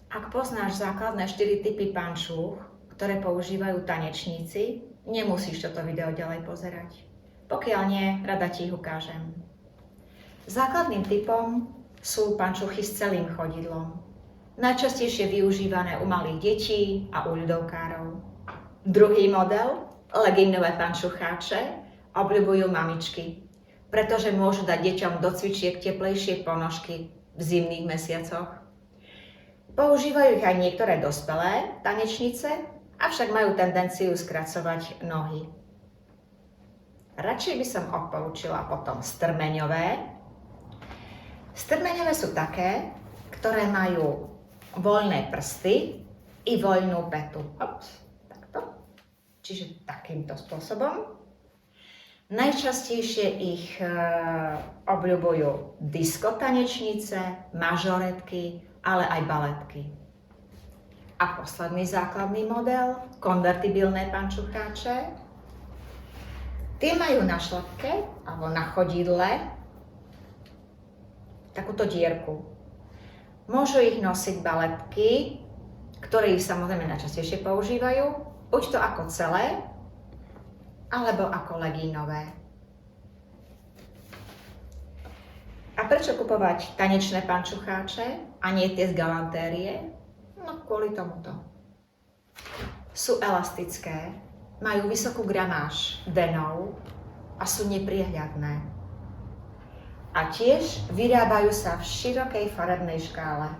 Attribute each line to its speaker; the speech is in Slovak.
Speaker 1: Ak poznáš základné 4 typy pančúch, ktoré používajú tanečníci, nemusíš toto video ďalej pozerať. Pokiaľ nie, rada ti ich ukážem. Základným typom sú pančuchy s celým chodidlom. Najčastejšie využívané u malých detí a u ľudovkárov. Druhý model, leginnové pančucháče, obľubujú mamičky, pretože môžu dať deťom do cvičiek teplejšie ponožky v zimných mesiacoch. Používajú ich aj niektoré dospelé tanečnice, avšak majú tendenciu skracovať nohy. Radšej by som odporúčila potom strmeňové. Strmeňové sú také, ktoré majú voľné prsty i voľnú petu. Ops, takto. Čiže takýmto spôsobom. Najčastejšie ich obľubujú disko tanečnice, mažoretky, ale aj baletky. A posledný základný model, konvertibilné pančucháče. Tie majú na šlapke alebo na chodidle takúto dierku. Môžu ich nosiť baletky, ktoré ich samozrejme najčastejšie používajú, buď to ako celé, alebo ako legínové. A prečo kupovať tanečné pančucháče a nie tie z galantérie? No kvôli tomuto. Sú elastické, majú vysokú gramáž denov a sú nepriehľadné. A tiež vyrábajú sa v širokej farebnej škále.